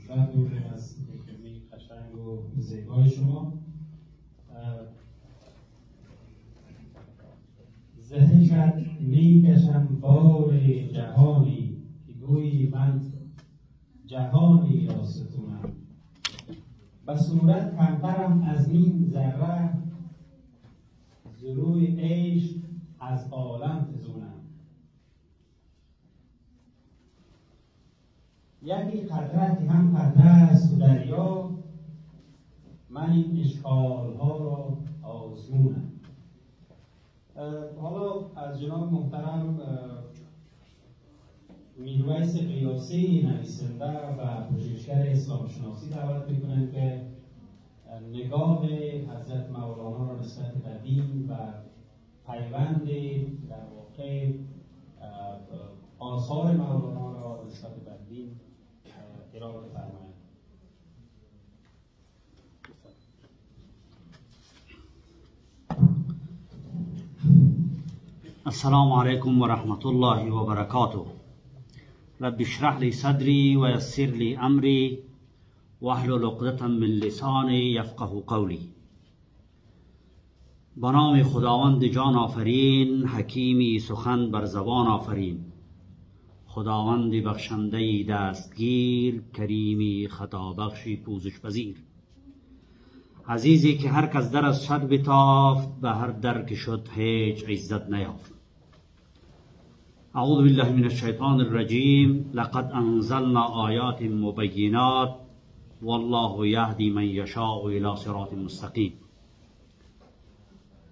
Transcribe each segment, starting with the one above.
لذت بردیم از اکرمی قشنگ و زیبای شما. زهشت میکشم بار جهانی که گویی من جهانی را ستونم. به صورت کمترم از این ذره، ز روی عشق از عالم فزونم. یکی قطره که هم قطره است و دریا، من این اشکالها را آزمونم. حالا از جناب محترم میرویس قیاسی نویسنده و پژوهشگر اسلام شناسی دعوت میکنند که نگاه حضرت مولانا را نسبت به دین و پیوند در واقع آثار مولانا را نسبت به دین ارائه فرمایند. السلام علیکم و رحمت الله و برکاته. رب اشرح لی صدری و یسر لی امری واحلل عقدة من لسانی یفقه قولی. به نام خداوند جان آفرین، حکیمی سخن بر زبان آفرین. خداوند بخشنده دستگیر، کریمی خطا بخشی پوزش پذیر. عزیزی که هر کس در از شر بتافت، به هر در که شد هیچ عزت نیافت. اعوذ بالله من الشیطان الرجیم. لقد انزلنا آیات مبینات والله یهدی من یشاء الی صراط مستقیم.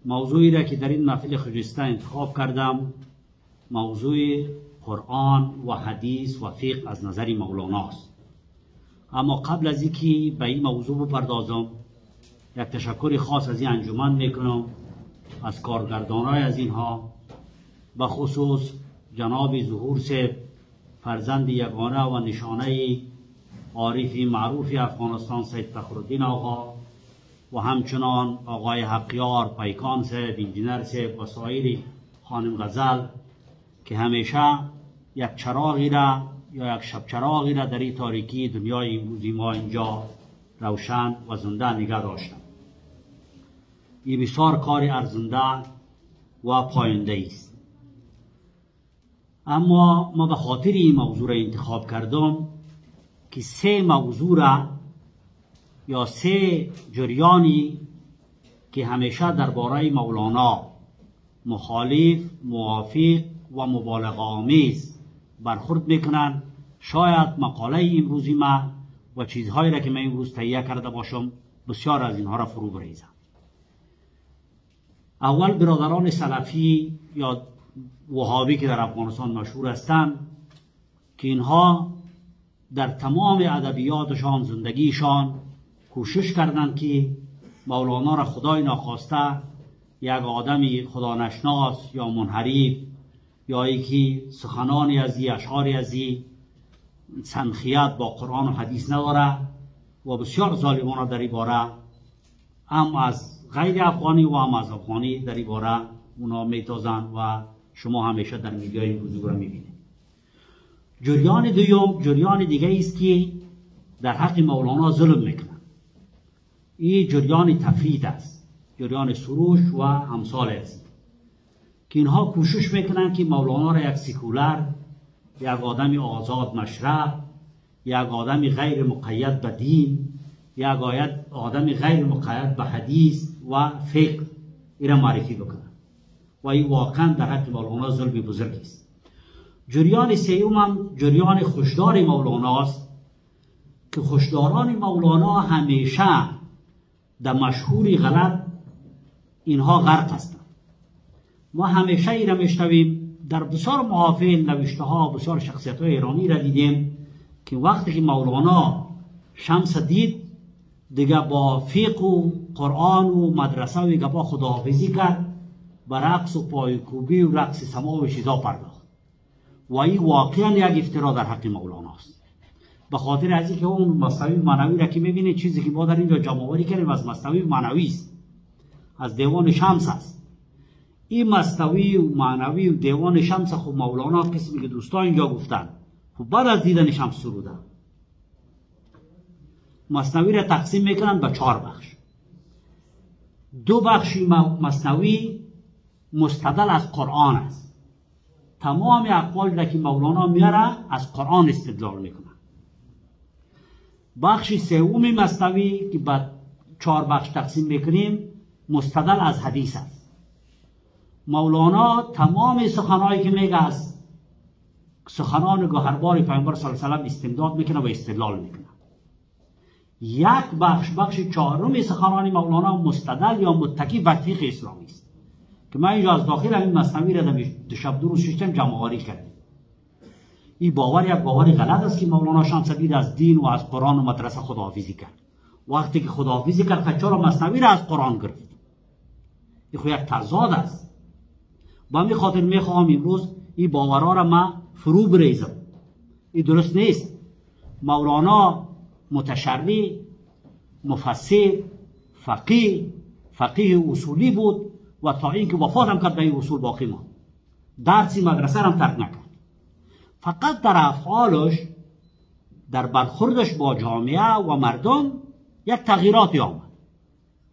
موضوعی را که در این محفل خجسته انتخاب کردم موضوع قرآن و حدیث و فقه از نظر مولانا است. اما قبل از اینکه به این موضوع بپردازم، یک تشکر خاص از این انجمن میکنم، از کارگردانای از اینها، به خصوص جناب ظهور صاحب، فرزند یگانه و نشانه عارف معروف افغانستان سید فخرالدین آقا، و همچنان آقای حقیار پیکان صاحب، انجینر صاحب و سایر خانم غزل که همیشه یک چراغی را یا یک شب چراغی را در این تاریکی دنیای امروزی ما اینجا روشن و زنده نگه داشتند. این بسیار کار ارزنده و پاینده است. اما ما به خاطر این موضوع را انتخاب کردم که سه موضوع را یا سه جریانی که همیشه درباره مولانا مخالف، موافق و مبالغه آمیز برخورد میکنن، شاید مقاله امروزی ما و چیزهایی را که من امروز تهیه کرده باشم بسیار از اینها را فرو بریزم. اول برادران سلفی یا وهابی که در افغانستان مشهور هستند که اینها در تمام ادبیاتشان، زندگیشان کوشش کردند که مولانا را خدای ناخواسته یک آدمی خدا نشناس یا منحریف یا یکی سخنانی از اشعاری از سنخیت با قرآن و حدیث نداره و بسیار ظالمانه در این باره هم از غیر افغانی و هم از افغانی در این باره اونا میتازند و شما همیشه در میدیا این موضوع را میبینید. جریان دوم جریان دیگه است که در حق مولانا ظلم میکنن. این جریان تفرید است، جریان سروش و امثال است که اینها کوشش میکنن که مولانا را یک سیکولر، یک آدم آزاد مشرب، یک آدم غیر مقید به دین، یک آدم غیر مقید به حدیث و فقه ایرا معرفی بکنن و این واقعا در حق مولانا ظلم بزرگ است. جریان سیوم هم جریان خوشدار مولانا است که خوشداران مولانا همیشه در مشهوری غلط اینها غرق هستند. ما همیشه ای را میشنویم در بسیار محافل نوشته ها بسیار شخصیت های ایرانی را دیدیم که وقتی که مولانا شمس دید دیگه با فقه و قرآن و مدرسه و گپا خداحافظی کرد، به رقص و پایکوبی و رقص سما و چیزا پرداخت و این واقعا یک افترا در حق مولانا است. به خاطر از اینکه اون مصنوی معنوی را که میبینید، چیزی که ما در اینجا جمع‌آوری کردیم از مصنوی معنوی است، از دیوان شمس است. این مصنوی و معنوی و دیوان شمس خب مولانا قسمی که دوستان اینجا گفتن خب بعد از دیدن شمس سروده مثنوی را تقسیم میکنند به 4 بخش. 2 بخشی مثنوی مستدل از قرآن است. تمام اقوال را که مولانا میاره از قرآن استدلال میکنه. بخش سوم مثنوی که به 4 بخش تقسیم میکنیم مستدل از حدیث است. مولانا تمام سخنهایی که میگه از سخنان گوهربار پیامبر صلی الله علیه و آله استمداد میکنه و استدلال میکنه. 1 بخش 4 سخنان مولانا مستدل یا متکی بر فقه اسلامی است که من اینجا از داخل این مثنوی را دو شب دو روز ششم جمع آوری کردیم. این باور یک باور غلط است که مولانا شمس الدین از دین و از قرآن و مدرسه خداحافظی کرد. وقتی که خداحافظی کرد خچار مثنوی را از قرآن گرفت. این خو یک تضاد است. با همین خاطر میخواهم امروز این باورها را من فرو بریزم. این درست نیست. مولانا متشرع، مفسر، فقیه اصولی بود و تا اینکه وفات هم کرد به این اصول باقی ماند. درسی مدرسه هم ترک نکرد. فقط در افعالش، در برخوردش با جامعه و مردم یک تغییراتی آمد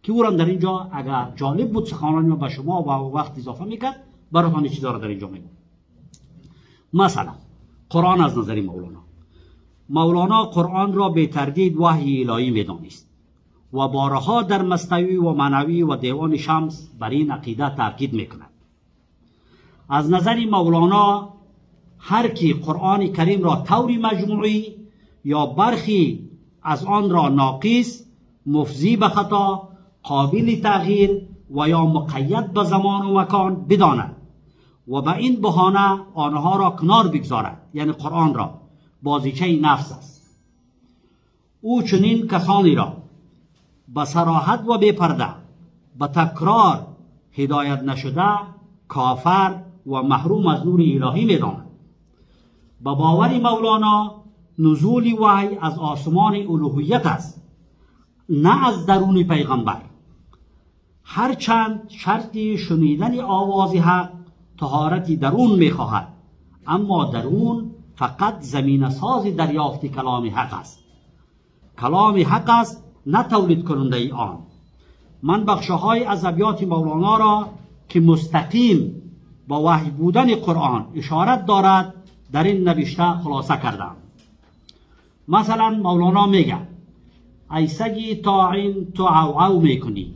که او را در اینجا اگر جالب بود سخنانی به شما و وقت اضافه میکرد براتون چیزا را در اینجا میگم. مثلا قرآن از نظر مولانا قرآن را به تردید وحی الهی میدانست و بارها در مثنوی و معنوی و دیوان شمس بر این عقیده تاکید میکند. از نظر مولانا هر کی قرآن کریم را طوری مجموعی یا برخی از آن را ناقص، مفضی به خطا، قابل تغییر و یا مقید به زمان و مکان بداند و به این بهانه آنها را کنار بگذارد، یعنی قرآن را بازیچه نفس است. او چنین کسانی را به صراحت و بی پرده به تکرار هدایت نشده کافر و محروم از نور الهی می‌داند. به باور مولانا نزول وحی از آسمان الوهیت است، نه از درون پیغمبر. هرچند شرطی شنیدن آواز حق طهارتی درون می‌خواهد، اما درون فقط زمین ساز دریافت کلام حق است. کلام حق است، نه تولید کننده ای آن. من بخشهای از ابیات مولانا را که مستقیم با وحی بودن قرآن اشارت دارد در این نوشته خلاصه کردم. مثلا مولانا میگه ای سگی طاعن تو عوعو میکنی،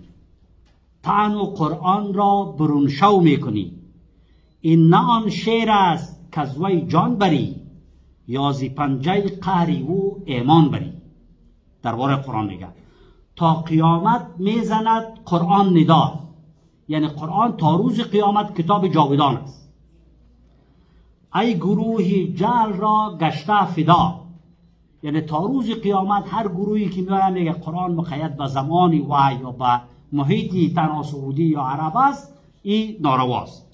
طعن و قرآن را برونشو میکنی. این نه آن شعر است که از وی جان بری، یا زی پنجه قهری او ایمان بری. درباره قرآن میگه تا قیامت میزند قرآن ندا، یعنی قرآن تا روز قیامت کتاب جاودان است. ای گروهی جعل را گشته فدا، یعنی تا روز قیامت هر گروهی که میاد میگه قرآن مقید به زمانی وحی یا به محیطی تناسعودی یا عرب است، این نارواست.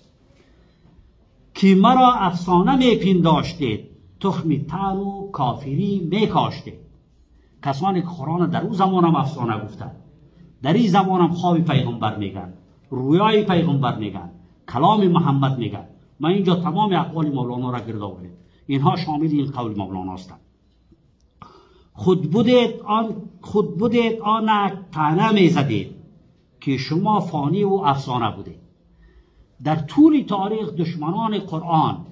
که مرا افسانه میپنداشتید، تخم طعن و کافری میکاشتید. کسانی که قرآن در اون زمان هم افسانه گفتن، در این زمان هم خواب پیغمبر میگن، رویای پیغمبر میگن، کلام محمد میگن. من اینجا تمام اقوال مولانا را گرد آورم، اینها شامل این قول مولانا هستند. خود بودید آنک طعنه میزدید که شما فانی و افسانه بودید. در طول تاریخ دشمنان قرآن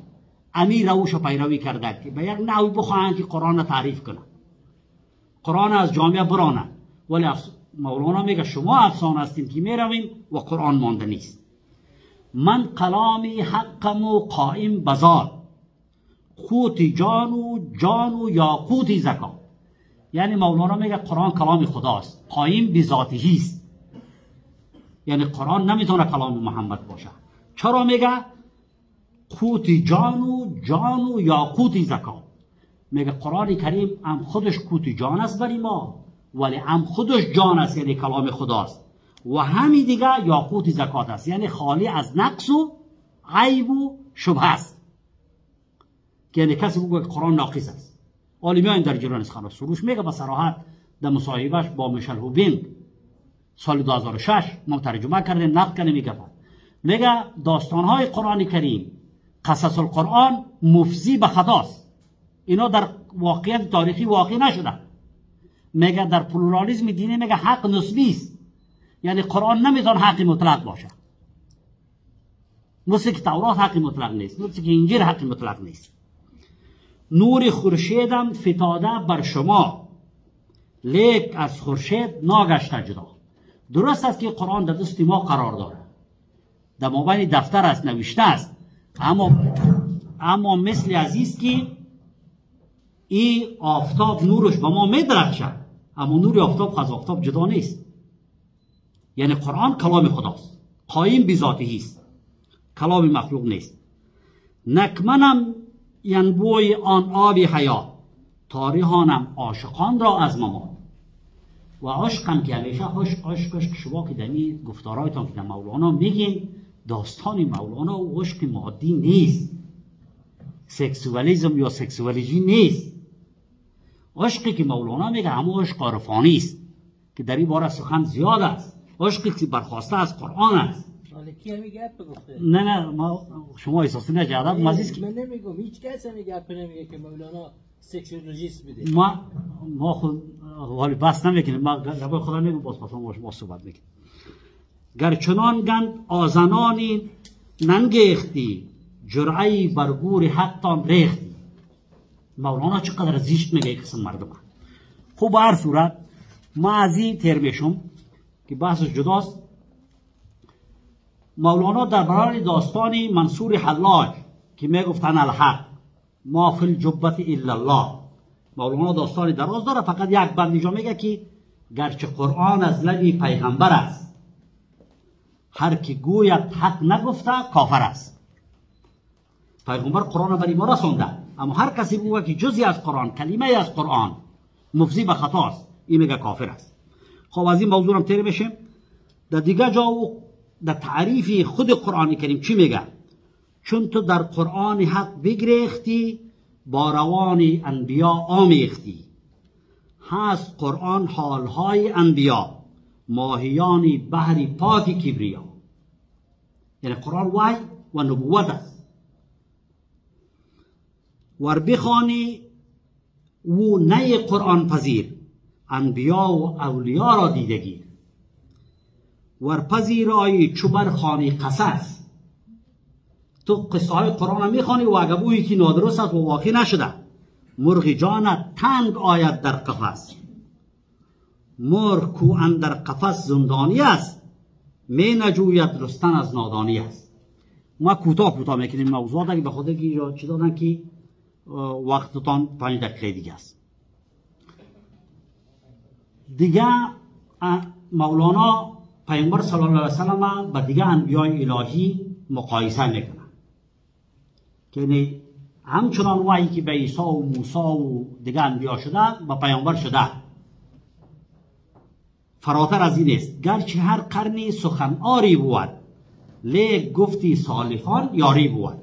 امیر روش پیروی کرده که به یک نحوی بخواهند که قرآن تعریف کنند، قرآن از جامعه برانند، ولی مولانا میگه شما افسانه هستین که میرویم و قرآن مانده نیست. من کلامی حقم و قائم بزار، قوت جان و یاقوت زکا. یعنی مولانا میگه قرآن کلام خداست، قائم بذاته است، یعنی قرآن نمیتونه کلام محمد باشه. چرا میگه قوت جان و یاقوت زکا؟ میگه قرآن کریم هم خودش قوت جان است برای ما، ولی هم خودش جان است، یعنی کلام خداست، و همین دیگه یاقوت زکات است، یعنی خالی از نقص و عیب و شبهه است. که یعنی کسی بگه قرآن ناقص است. عالمیان در جریان است. خلاص سروش میگه به صراحت در مصاحبهش با میشل هوبینگ سال 2006 ما ترجمه کردیم، نقد کردیم. میگه داستانهای قرآن کریم، قصص القرآن مفضی به خطاست. اینا در واقعیت تاریخی واقع نشده، میگه در پلورالیسم دینی میگه حق نسبی است، یعنی قرآن نمیتونه حق مطلق باشه، مثل که تورات حق مطلق نیست، مثل که انجیل حق مطلق نیست. نور خورشیدم فتاده بر شما، لیک از خورشید ناگشته جدا. درست است که قرآن در دست ما قرار داره، در مابین دفتر است، نوشته است، اما مثل عزیز که این آفتاب نورش به ما میدرخشه، اما نور آفتاب از آفتاب جدا نیست. یعنی قرآن کلام خداست، قایم بذاته است، کلام مخلوق نیست. نکمنم ینبوی آن آب حیات، تاریخانم عاشقان را از ممان. و عشقم که همیشه عشقش که شما که دمی گفتارایتان که در مولانا میگین، داستان مولانا و عشق مادی نیست، سکسوالیزم یا سکسوالوژی نیست. عشقی که مولانا میگه همون عشق عرفانی است که در این باره سخن زیاد است، عشقی که برخواسته از قرآن است. کی همی گپ بگفته؟ نه شما احساسی نجادت مزیز که من نمیگم، هیچ کس همی گپ نمیگه که مولانا سکسولوژیست بوده. ما خود حالی بس نمیکنیم، ما گپ خدا میگم، باز ما صحبت میکنیم. گرچنان گند آزنانی ننگیختی، جرعی برگور حقتان ریختی. مولانا چقدر زیشت میگه یک قسم مردم. خوب هر صورت ما از این تیر میشم که بحثش جداست. مولانا در برای داستانی منصور حلاج که میگفتن الحق ما فی الجبت الا الله، مولانا داستانی دراز داره، فقط یک بند اینجا میگه که گرچه قرآن از لبی پیغمبر است، هر کی گوید حق نگفته کافر است. پیغمبر قرآن برای ما رسونده، اما هر کسی بگه که جزی از قرآن، کلمه از قرآن مفضی به خطاست، این میگه کافر است. خب از این موضوع هم تیر بشیم. در دیگه جا در تعریف خود قرآن کریم چی میگه؟ چون تو در قرآن حق بگریختی، با روان انبیا آمیختی. هست قرآن حالهای انبیا، ماهیانی بحری پاک کبریا. یعنی قرآن وحی و نبوت است. ور بخوانی و نی قرآن پذیر، انبیا و اولیا را دیدگیر. ور پذیرایی چو برخوانی قصص، تو قصه های قرآن را میخوانی و اگر بویی که نادرست است و واقع نشده، مرغ جانت تنگ آید در قفس. مرغ کو اندر قفس زندانی است، می نجوید رستن از نادانی است. ما کوتاه میکنیم موضوعات، اگه به خود که چی دادن که وقتتان 5 دقیقه دیگه است. دیگه مولانا پیامبر صلی الله علیه و سلم با دیگه انبیای الهی مقایسه میکنه، که همچنان وحی که به عیسی و موسی و دیگه انبیا شده با پیامبر شده، فراتر از این است. گرچه هر قرنی سخن آری بود، لیک گفتی سالفان یاری بود.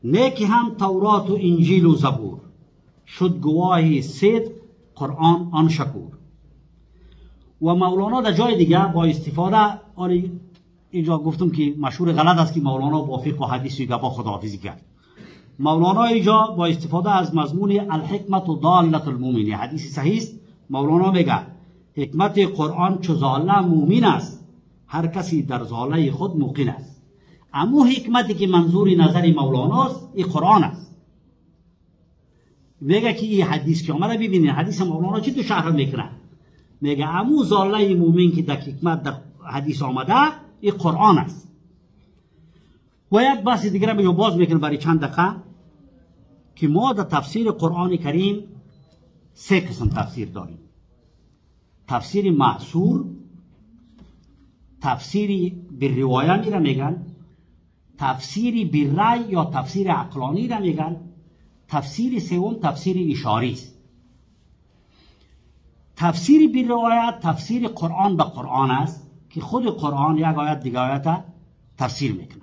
نیکی هم تورات و انجیل و زبور، شد گواهی صدق قرآن آن شکور. و مولانا در جای دیگه با استفاده، اینجا گفتم که مشهور غلط است که مولانا با فقه و حدیث و با خداحافظی کرد. مولانا اینجا با استفاده از مضمون الحکمت و ضالت المؤمن، حدیث صحیح است، مولانا میگه حکمت قرآن چو ضاله مومن است، هر کسی در ضاله خود موقن است. اما حکمتی که منظور نظر مولاناست این قرآن است. میگه که این حدیث که آمده ببینید، حدیث مولانا چی تو شرح میکنه؟ میگه امو ضاله مومن که در حکمت در حدیث آمده این قرآن است. و یک بحث دیگر رو باز میکنه برای چند دقیقه، که ما در تفسیر قرآن کریم 3 قسم تفسیر داریم: تفسیر معصور، تفسیری بالروایه میره میگن، تفسیری بالرأی یا تفسیر عقلانی را میگن، تفسیر سوم تفسیر اشاری است. تفسیر بالروایه تفسیر قرآن به قرآن است که خود قرآن یک آیت دیگه آیت تفسیر میکنه،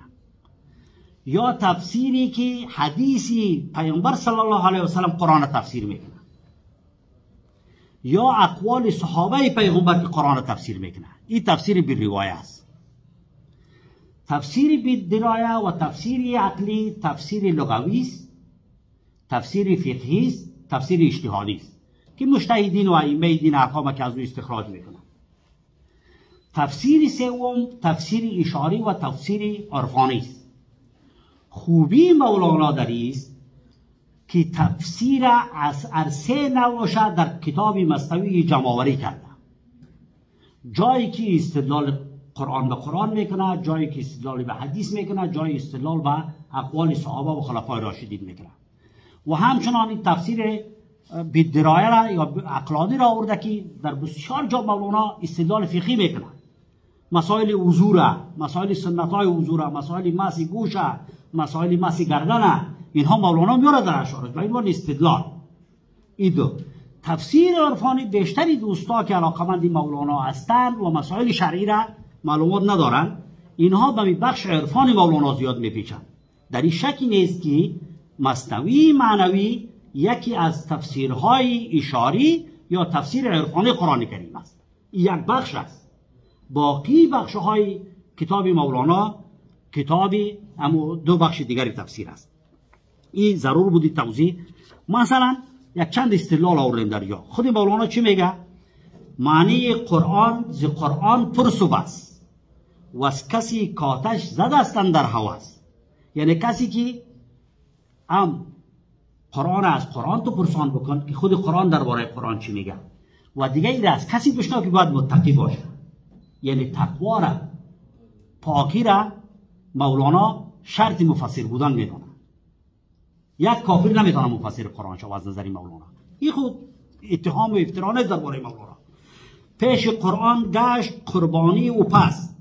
یا تفسیری که حدیثی پیامبر صلی الله علیه و سلم قرآن تفسیر میکنه، یا اقوال صحابه پیغمبر که قرآن تفسیر میکنه. این تفسیر بالروایه است. تفسیر بالدرایه و تفسیر عقلی تفسیر لغوی است، تفسیر فقهی است، تفسیر اجتهادی است، که مجتهدین و ائمه دین احکام که از او استخراج میکنن. تفسیر سوم تفسیر اشاری و تفسیر عرفانی است. خوبی مولانا در است که تفسیر از سه نوعش در کتاب مثنوی جمع‌آوری کرده. جایی که استدلال قرآن به قرآن میکنه، جایی که استدلال به حدیث میکنه، جایی استدلال به اقوال صحابه و خلفای راشدین میکنه. و همچنان این تفسیر بدرایه را یا عقلانی را آورده که در بسیار جا مولانا استدلال فقهی میکنه. مسائل وضو، مسائل سنت های وضو، مسائل مس گوش، مسائل مس گردن، اینها مولانا میاره در اشعارش به عنوان استدلال. این دو تفسیر عرفانی بیشتری دوستا که علاقمند مولانا هستند و مسائل شرعی را معلومات ندارند، اینها به بخش عرفان مولانا زیاد میپیچند. در این شکی نیست که مثنوی معنوی یکی از تفسیرهای اشاری یا تفسیر عرفانی قرآن کریم است. این یک بخش است. باقی بخشهای کتاب مولانا کتاب اما دو بخش دیگری تفسیر است. این ضرور بودی توضیح. مثلا یک چند استدلال آوردیم در جا. خود مولانا چی میگه؟ معنی قرآن ز قرآن پرسو بس و از کسی کاتش زده استن در هواست. یعنی کسی که قرآن از قرآن تو پرسان بکن که خود قرآن درباره قرآن چی میگه، و دیگه این از کسی بشنو که باید متقی باشه. یعنی تقوا را، پاکی را مولانا شرط مفسر بودن میدونه. یک کافر نمیتونه مفسر قرآن شو از نظر مولانا. این خود اتهام و افترا نیست درباره مولانا. پیش قرآن گشت قربانی و پس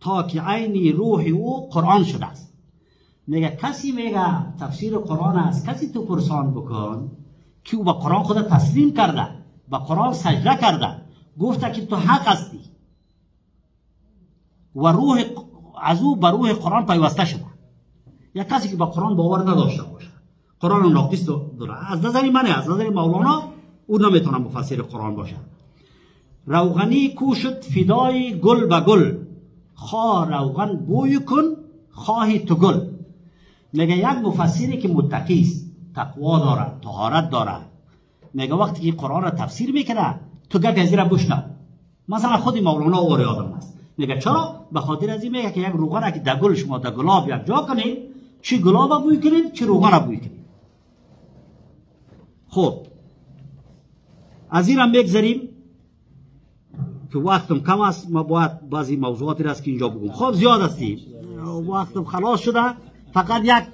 تا که عینی روح او قرآن شده است. میگه کسی میگه تفسیر قرآن از کسی تو پرسان بکن که او به قرآن خود تسلیم کرده، به قرآن سجده کرده، گفته که تو حق هستی و روح از او به روح قرآن پیوسته شده. یا کسی که به قرآن باور نداشته باشه، قرآن ناقص داره، از نظر من، از نظر مولانا او نمیتونه مفسر قرآن باشه. روغنی کوشت فدای گل به گل، خواه روغن بوی کن خواهی تو گل. میگه یک مفسری که متقی است، تقوا داره، طهارت داره، میگه وقتی که قرآن را تفسیر میکنه تو گپ از را بشنو. مثلا خود مولانا اور یادم است، میگه چرا؟ به خاطر از این میگه که یک روغن که در گل شما در گلاب یک جا کنید، چی گلاب بوی کنید چی روغن بوی کنید. خب از این هم بگذاریم که وقتم کم است، ما باید بعضی موضوعاتی را که اینجا بگم. خب زیاد هستیم، وقتم خلاص شده، فقط یک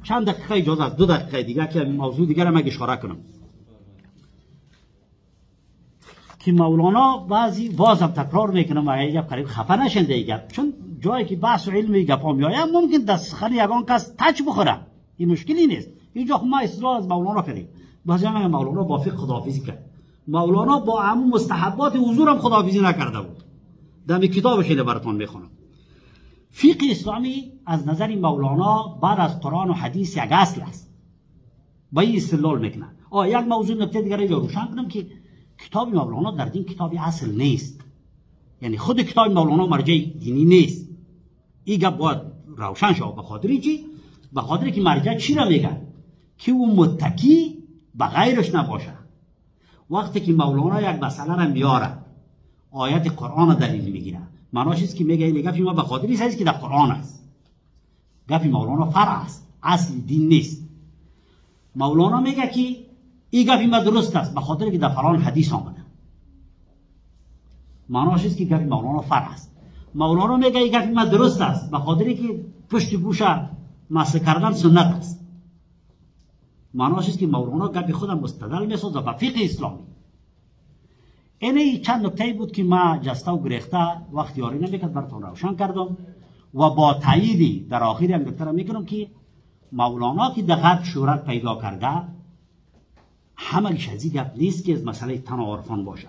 چند دقیقه اجازه است، 2 دقیقه دیگه که موضوع دیگر را من اشاره کنم. که مولانا بعضی بازم تکرار میکنم و یک قریب خفه نشن دیگه، چون جایی که بحث و علمی گپا میآید ممکن دست سخن یگان کس تچ بخوره، این مشکلی نیست. اینجا ما اصلاح از مولانا کردیم. بعضی میگن مولانا با فقه خداحافظی کرد. مولانا با عموم مستحبات حضور هم خداحافظی نکرده بود. در کتابش اینو براتون میخونم. فقه اسلامی از نظر مولانا بعد از قرآن و حدیث یک اصل است. با این استدلال میکنه. یک موضوع نکته دیگر رو روشن کنم که کتاب مولانا در دین کتاب اصل نیست. یعنی خود کتاب مولانا مرجع دینی نیست. این گپ باید روشن شود. به خاطر چی؟ به خاطر که مرجع چی را میگن؟ که او متکی به غیرش نباشه. وقتی که مولانا یک مسئله را میاره، آیت قرآن را دلیل میگیره، معناش است که میگه این گپ ما به خاطر است که در قرآن است. گپ مولانا فرع است، اصل دین نیست. مولانا میگه که این گپ ما درست است به خاطر که در فلان حدیث آمده. معناش است که گپ مولانا فرع است. مولانا میگه این گپ ما درست است به خاطر که پشت گوش مسح کردن سنت است. معناش است که مولانا گپ خود مستدل میسازه به فقه اسلامی. اینه چند نکته بود که ما جسته و گریخته وقت یاری نمیکرد براتون روشن کردم و با تاییدی در آخری هم نکته را میکنم که مولانا که در غرب شهرت پیدا کرده همش از این گپ نیست که از مسئله تن عرفان باشه.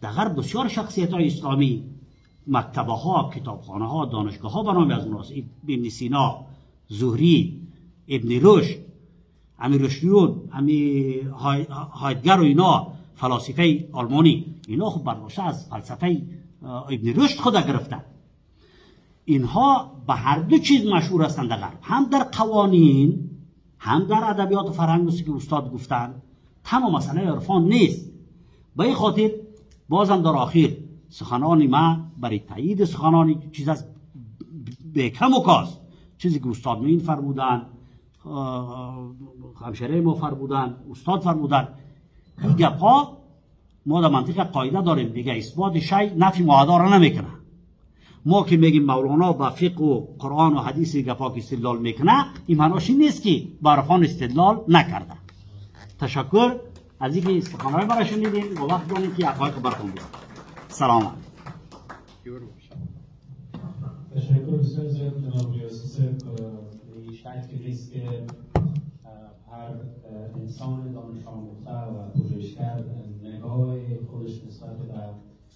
در غرب بسیار شخصیت های اسلامی، مکتبه ها، کتابخانه ها، دانشگاه ها بنام از اوناست. ابن سینا، زهری، ابن رشد، امیر رشدیون، امیر هایدگر و اینا، فلاسفه آلمانی، اینا خب برداشته از فلسفه ابن رشد خود گرفتن. اینها به هر دو چیز مشهور هستند در غرب، هم در قوانین، هم در ادبیات و فرهنگ که استاد گفتن، تمام مسئله عرفان نیست. به این خاطر بازم در آخر سخنان ما برای تایید سخنانی چیز از به کم و کاست چیزی که استاد معین فرمودن، همشهره ما فرمودن، استاد فرمودن، این گپا ما در منطقه قاعده داریم دیگه اثبات شی نفی معادا را نمیکنه. ما که میگیم مولانا با فقه و قرآن و حدیث گپا که استدلال میکنه، این معناش این نیست که با عرفان استدلال نکرده. تشکر از اینکه سخنرانی برای شنیدین و وقت داریم که حقایق براتون بگم. سلام علیکم. تشکر بسیار زیاد جناب ریاسی صاحب. شکی نیست که هر انسان دانش آموخته و پژوهشگر نگاه خودش نسبت به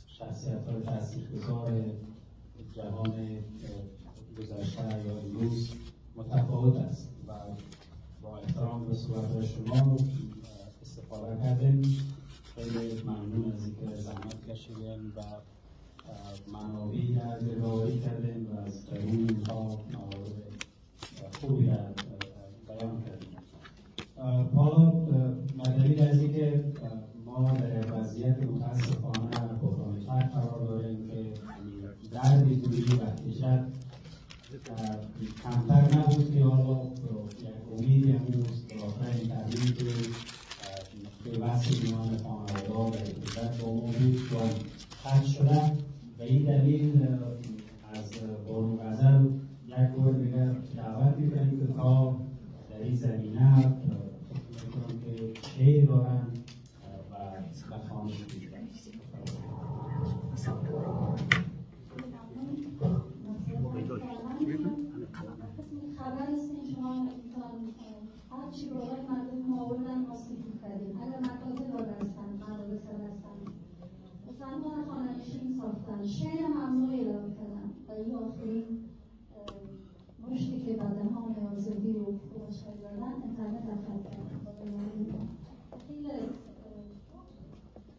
شخصیت‌های تاثیرگذار جهان گذشته یا امروز متفاوت است و با احترام به صحبت‌های شما استفاده کردیم. خیلی ممنون از اینکه زحمت کشیدین و منابعی را دریافت کردیم و از درون اینها موارد خوبی را بیان کردیم. حالا دلیل از اینکه ما در وضعیت متاسفانه بحرانی قرار داریم که درد دوری و احتیاج کمتر نبود که حالا یک امیدی امروز بالاخره این تغییری که پیوست میان خانواده و احتیاج با موجود خرج شده. به این دلیل از بانو غزل یک بار دیگر دعوت میکنیم که تا در این زمینه میکنم که شعر دارن و بخوانش میکنم. خبر است که شما هر چی رو برای مردم آوردن آسیب کردیم. اگر مکاتب داده هستن، مدارس هستن، فنمان خانه‌نشین ساختن، شعر ممنوعی اعلام کردن و این آخرین مشتی که به دهان آزادی رو باشد دادن اینترنت افراد کردن. خیلی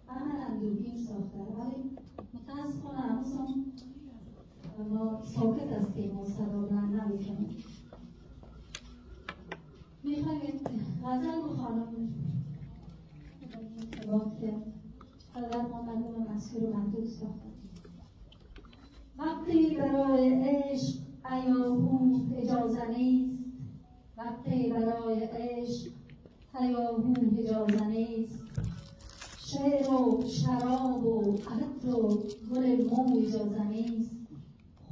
عملا دوربین ساخته ولی متاسفانه هنوز ما ساکت هستیم و صدا بلند نمی‌کنیم. میخوایم غزل بخوانم که حضرت محمد مسکور و محدود ساختن. وقتی برای عشق هیاهو اجازه نیست، وقتی برای عشق هیاهو اجازه نیست، شعر و شراب و عطر و گل مو اجازه نیست،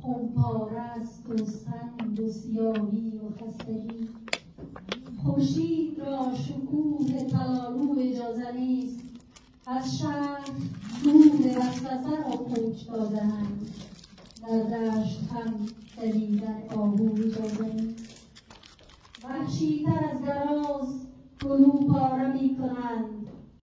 خمپاره است و سنگ و سیاهی و خستگی، خورشید را شکوه تلالو اجازه نیست، از شهر دود وسوسه را کوچ داده‌اند، در دشت هم دویدن آهو اجازه نیست، وحشی‌تر از گراز گلو پاره می‌کنند،